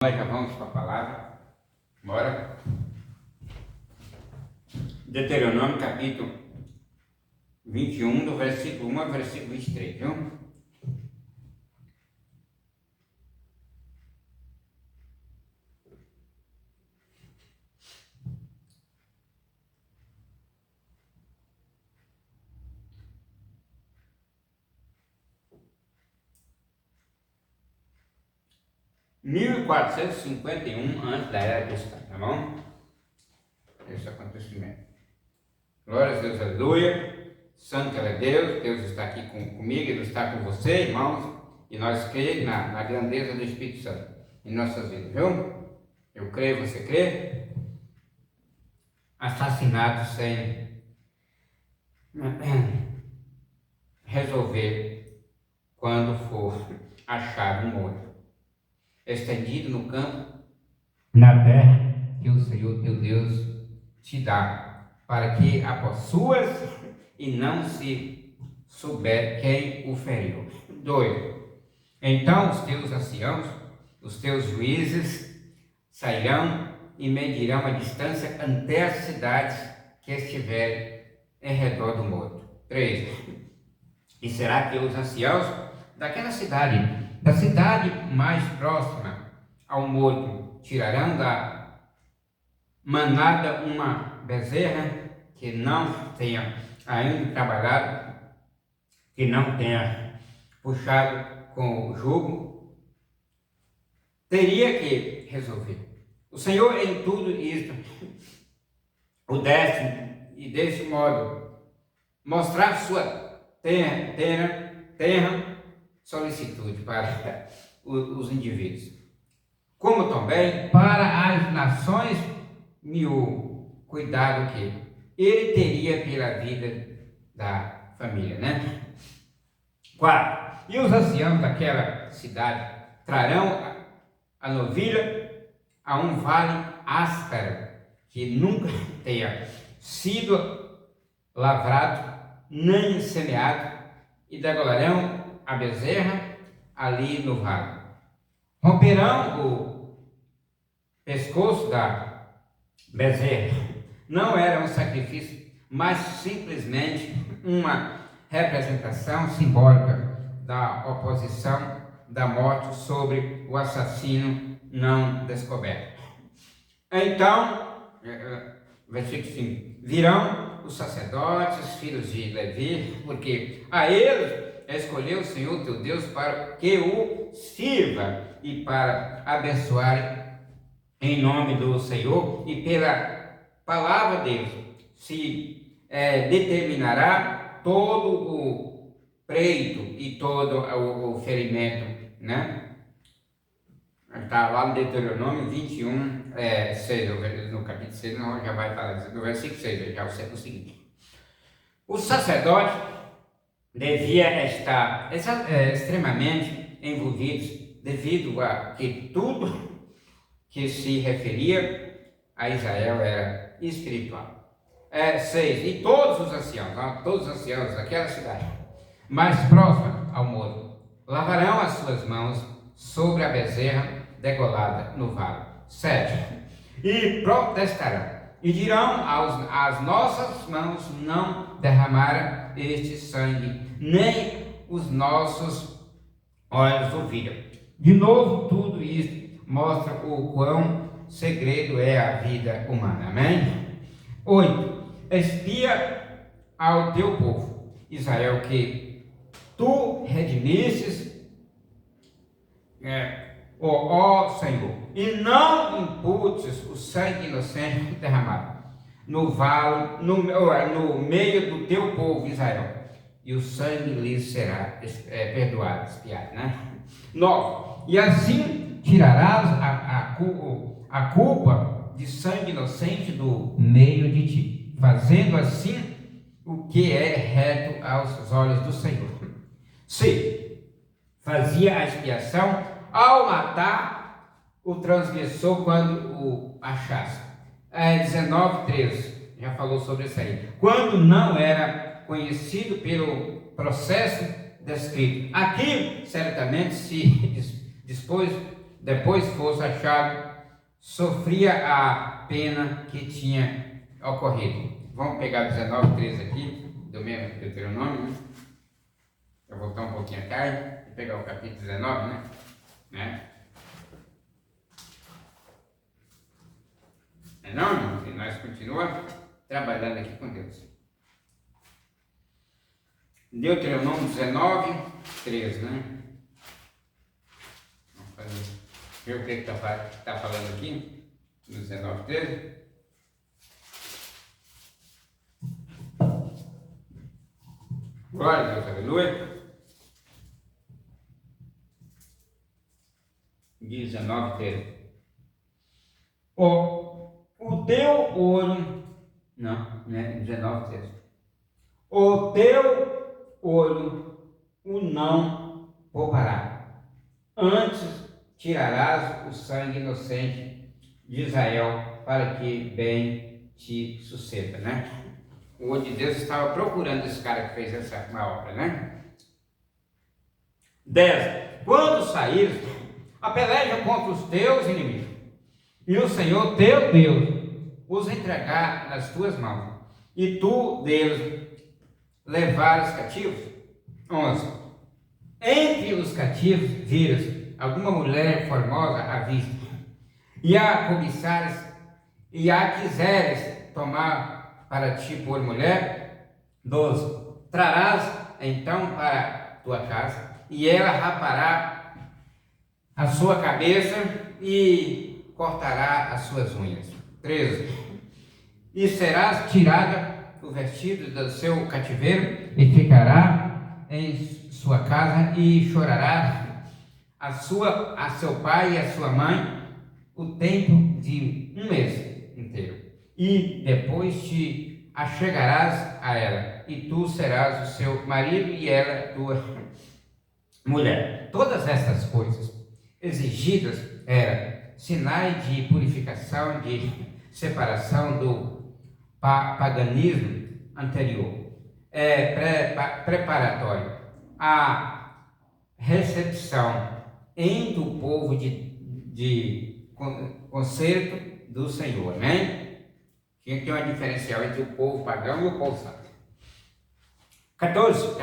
Nós já vamos para a palavra. Bora. Deuteronômio capítulo 21, do versículo 1 ao versículo 23, viu? (1451) antes da era cristã, tá bom? Esse acontecimento. Glória a Deus, aleluia. Santo é Deus, Deus está aqui comigo, Ele está com você, irmãos, e nós cremos na grandeza do Espírito Santo em nossas vidas, viu? Eu creio, você crê? Assassinato sem resolver quando for achado morto, estendido no campo, na terra que o Senhor teu Deus te dá, para que a possuas e não se souber quem o feriu. 2. Então os teus anciãos, os teus juízes, sairão e medirão a distância até as cidades que estiverem em redor do morto. 3. E será que os anciãos daquela cidade, da cidade mais próxima ao morto, tirarão da manada uma bezerra que não tenha ainda trabalhado, que não tenha puxado com o jugo? Teria que resolver. O Senhor em tudo isto o desse, e desse modo mostrar sua terra solicitude para os indivíduos, como também para as nações, o cuidado que ele teria pela vida da família, né? 4. E os anciãos daquela cidade trarão a novilha a um vale áspero, que nunca tenha sido lavrado, nem semeado, e degolarão a bezerra ali no vale. Romperão o pescoço da bezerra. Não era um sacrifício, mas simplesmente uma representação simbólica da oposição da morte sobre o assassino não descoberto. Então, versículo 5: virão os sacerdotes, filhos de Levi, porque a eles escolheu o Senhor teu Deus para que o sirva e para abençoar em nome do Senhor, e pela palavra deles se determinará todo o pleito e todo o ferimento, né? Está lá no Deuteronômio 21, 6, no capítulo 6, não, já vai falar, no versículo 6, já o seguinte: o sacerdote devia estar extremamente envolvido, devido a que tudo que se referia a Israel era espiritual. 6. E todos os anciãos daquela cidade mais próxima ao morto lavarão as suas mãos sobre a bezerra degolada no vale. 7. E protestarão e dirão: as nossas mãos não derramaram este sangue, nem os nossos olhos o viram. De novo, tudo isso mostra o quão segredo é a vida humana. Amém? 8. Espia ao teu povo, Israel, que tu redimistes, ó Senhor, e não imputes o sangue inocente derramado no vale, no meio do teu povo Israel, e o sangue lhes será perdoado, expiado, né? 9. E assim tirarás a culpa de sangue inocente do meio de ti, fazendo assim o que é reto aos olhos do Senhor. 6. Fazia a expiação ao matar o transgressor quando o achasse. 19:13, já falou sobre isso aí. Quando não era conhecido pelo processo descrito. Aqui certamente se dispôs depois fosse achado, sofria a pena que tinha ocorrido. Vamos pegar 19:13 aqui, do mesmo Deuteronômio, né? Eu vou voltar um pouquinho atrás e pegar o capítulo 19, né? Não, irmãos, e nós continuamos trabalhando aqui com Deus. Deuteronômio 19:13, né? Vamos fazer. Eu creio que está falando aqui, no 19:13. Glória a Deus, aleluia. 19:13. O teu olho, não, né? 19:13. O teu olho o não poupará, antes tirarás o sangue inocente de Israel, para que bem te suceda, né? O olho de Deus estava procurando esse cara que fez essa obra, né? 10. Quando saíres, a peleja contra os teus inimigos, e o Senhor teu Deus os entregar nas tuas mãos, e tu deles levares cativos. 11. Entre os cativos viras alguma mulher formosa à vista, e a cobiçares, e a quiseres tomar para ti por mulher. 12. Trarás então para tua casa, e ela rapará a sua cabeça e cortará as suas unhas. 13. E serás tirada o vestido do seu cativeiro, e ficará em sua casa, e chorará a seu pai e a sua mãe o tempo de 1 mês inteiro. E depois te achegarás a ela, e tu serás o seu marido, e ela tua mulher. Todas essas coisas exigidas eram sinais de purificação, de separação do paganismo anterior, preparatório à recepção entre o povo de concerto do Senhor, né? Tinha que ter uma diferencial entre o povo pagão e o povo santo. 14.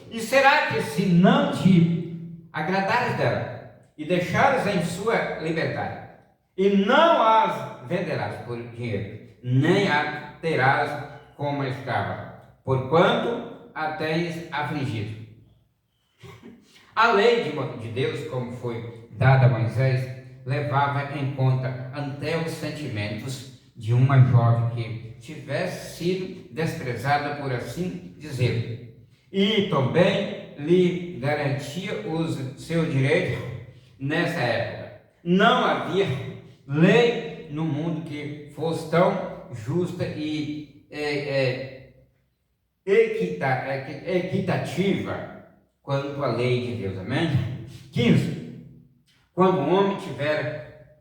E será que, se não te agradares dela, e deixares em sua liberdade, e não as venderás por dinheiro, nem a terás como escrava, porquanto a tens afligido. A lei de Deus, como foi dada a Moisés, levava em conta até os sentimentos de uma jovem que tivesse sido desprezada, por assim dizer, e também lhe garantia o seu direito. Nessa época não havia lei no mundo que fosse tão justa e equitativa quanto a lei de Deus, amém? 15. Quando o homem tiver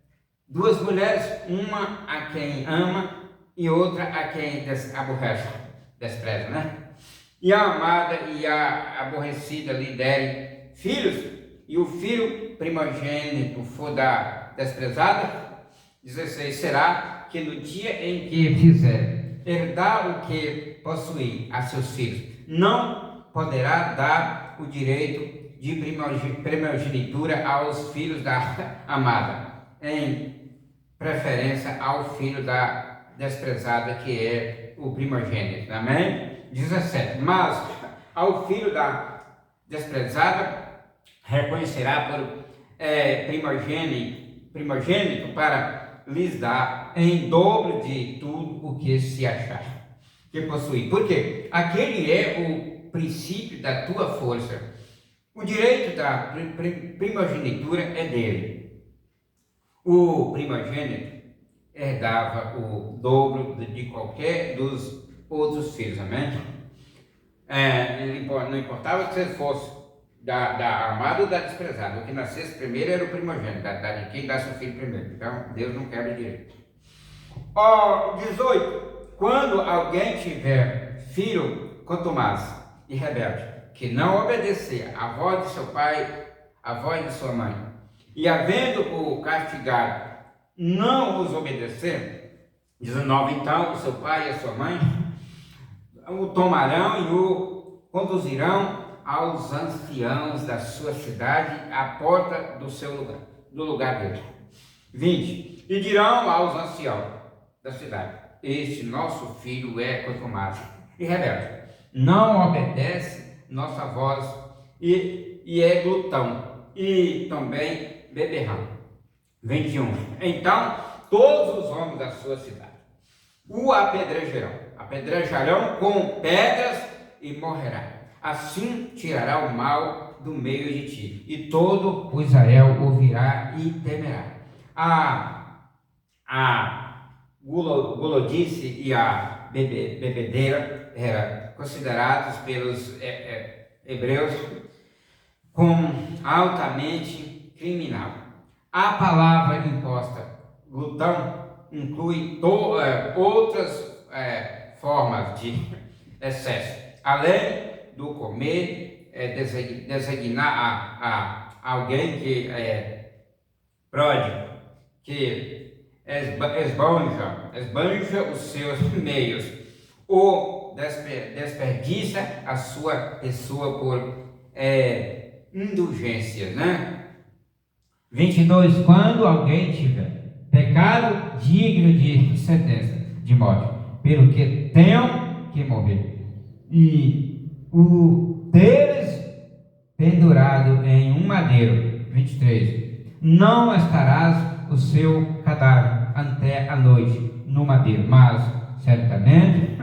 2 mulheres, uma a quem ama e outra a quem aborrece, despreza, né? E a amada e a aborrecida lhe derem filhos, e o filho primogênito for da desprezada. 16. Será que no dia em que fizer herdar o que possuir a seus filhos, não poderá dar o direito de primogenitura aos filhos da amada, em preferência ao filho da desprezada, que é o primogênito, amém? 17. Mas ao filho da desprezada reconhecerá por primogênito para lhes dar em dobro de tudo o que se achar que possuir, porque aquele é o princípio da tua força. O direito da primogenitura é dele. O primogênito herdava o dobro de qualquer dos outros filhos, amém? Não importava que você fosse da amada ou da desprezada, o que nascesse primeiro era o primogênito, de quem dá seu filho primeiro. Então Deus não quebra direito. 18. Quando alguém tiver filho contumaz e rebelde, que não obedecer à voz de seu pai, à voz de sua mãe, E havendo-o castigado, não os obedecer, 19, então o seu pai e a sua mãe o tomarão e o conduzirão aos anciãos da sua cidade, à porta do lugar dele. 20, e dirão aos anciãos da cidade: este nosso filho é contumaz e rebelde, não obedece nossa voz e é glutão e também beberrão. 21, então todos os homens da sua cidade o apedrejarão com pedras e morrerá. Assim tirará o mal do meio de ti, e todo o Israel ouvirá e temerá. A gulodice e a bebedeira eram considerados pelos hebreus como altamente criminal. A palavra imposta, glutão, inclui outras formas de excesso, além do comer, designar a alguém que é pródigo, que esbanja os seus meios, ou desperdiça a sua pessoa por indulgências, né? 22, quando alguém tiver pecado digno de sentença de morte, pelo que tenham que morrer, e o deles pendurado em um madeiro, 23, não estarás o seu cadáver até a noite no madeiro, mas certamente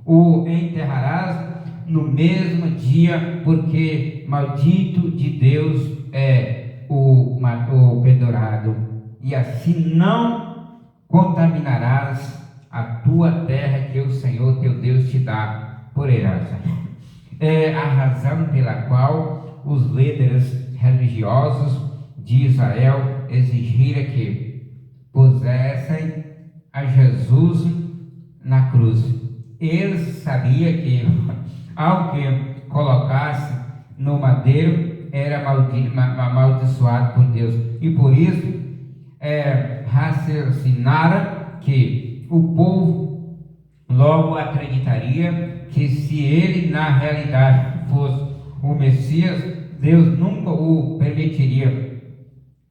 o enterrarás no mesmo dia, porque maldito de Deus é o pendurado, e assim não contaminarás a tua terra que o Senhor teu Deus te dá por herança. É a razão pela qual os líderes religiosos de Israel exigiram que pusessem a Jesus na cruz. Eles sabiam que ao que colocasse no madeiro era amaldiçoado por Deus, e por isso raciocinaram que o povo logo acreditaria que se ele na realidade fosse o Messias, Deus nunca o permitiria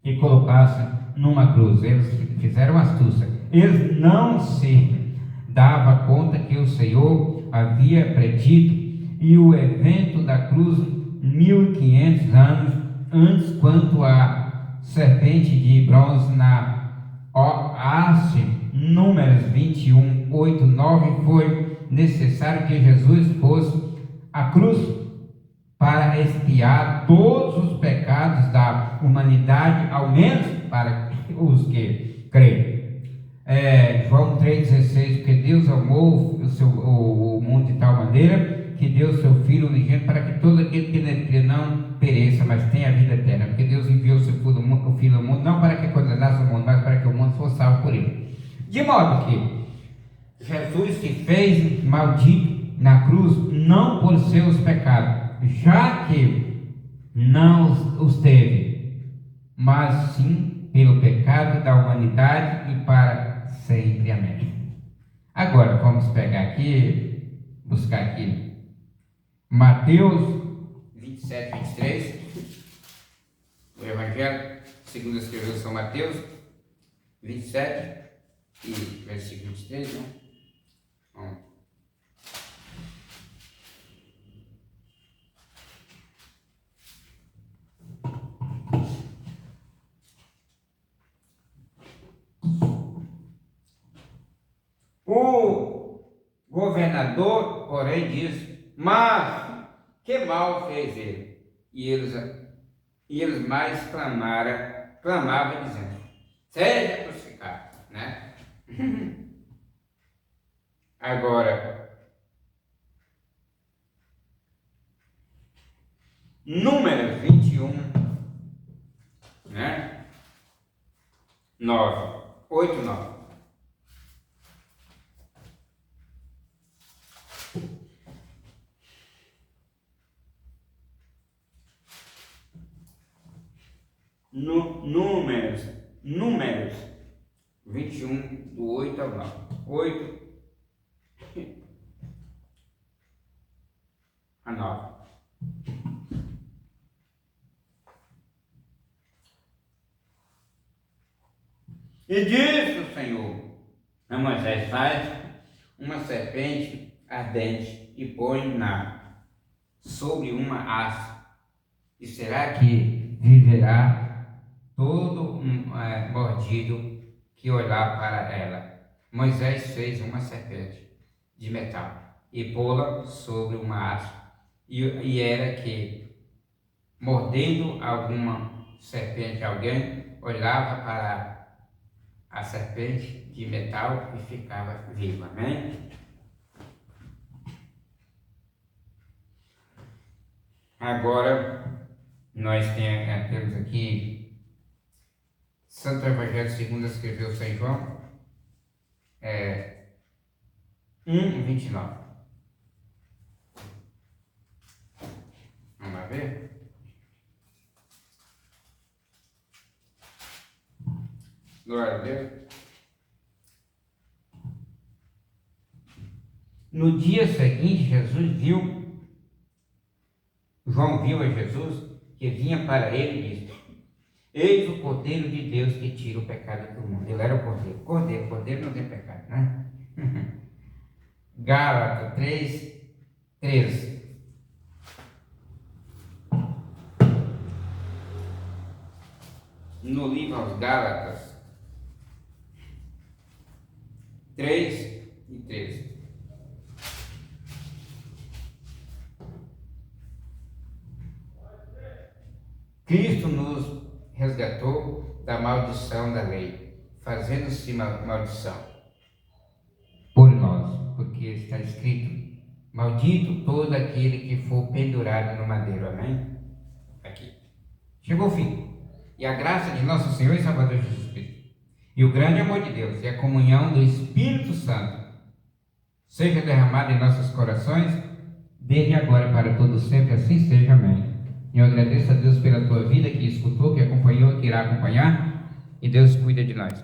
que colocasse numa cruz. Eles fizeram astúcia. Eles não se davam conta que o Senhor havia predito e o evento da cruz 1500 anos antes, quanto a serpente de bronze na haste, Números 21, 8, 9, foi necessário que Jesus fosse à cruz para expiar todos os pecados da humanidade, ao menos para os que creem. João 3,16, porque Deus amou o mundo de tal maneira que deu seu Filho unigênito para que todo aquele que não pereça, mas tenha a vida eterna. Porque Deus enviou o seu Filho ao mundo, não para que condenasse o mundo, mas para que o mundo fosse salvo por ele. De modo que Jesus se fez maldito na cruz, não por seus pecados, já que não os teve, mas sim pelo pecado da humanidade e para sempre. Amém. Agora vamos pegar aqui, buscar aqui Mateus 27, 23, o Evangelho segundo escreveu São Mateus 27 e versículo 23, né? O governador, porém, disse: mas que mal fez ele? E eles mais clamavam dizendo: seja crucificado, né? Agora, Números 21, né? 9, 8, 9. Números 21, do 8 ao 9. 8 a 9. E disse o Senhor a Moisés: faz uma serpente ardente e põe-na sobre uma haste, e será que viverá todo mordido que olhar para ela. Moisés fez uma serpente de metal e pô-la sobre uma haste, e era que, mordendo alguma serpente, alguém olhava para a serpente de metal e ficava viva. Amém? Agora nós temos aqui Santo Evangelho segundo escreveu São João 1:29. Vamos lá ver? Glória a Deus. No dia seguinte, João viu a Jesus que vinha para ele e disse: eis o Cordeiro de Deus que tira o pecado do mundo. Ele era o Cordeiro. Cordeiro não tem pecado, né? Gálatas 3:13. No livro aos Gálatas 3:13. Cristo nos resgatou da maldição da lei, fazendo-se maldição por nós, porque está escrito: maldito todo aquele que for pendurado no madeiro. Amém? Aqui. Chegou o fim. E a graça de nosso Senhor e Salvador Jesus Cristo, e o grande amor de Deus, e a comunhão do Espírito Santo seja derramada em nossos corações, desde agora para todo sempre, assim seja. Amém. Eu agradeço a Deus pela tua vida que escutou, que acompanhou, que irá acompanhar, e Deus cuida de nós.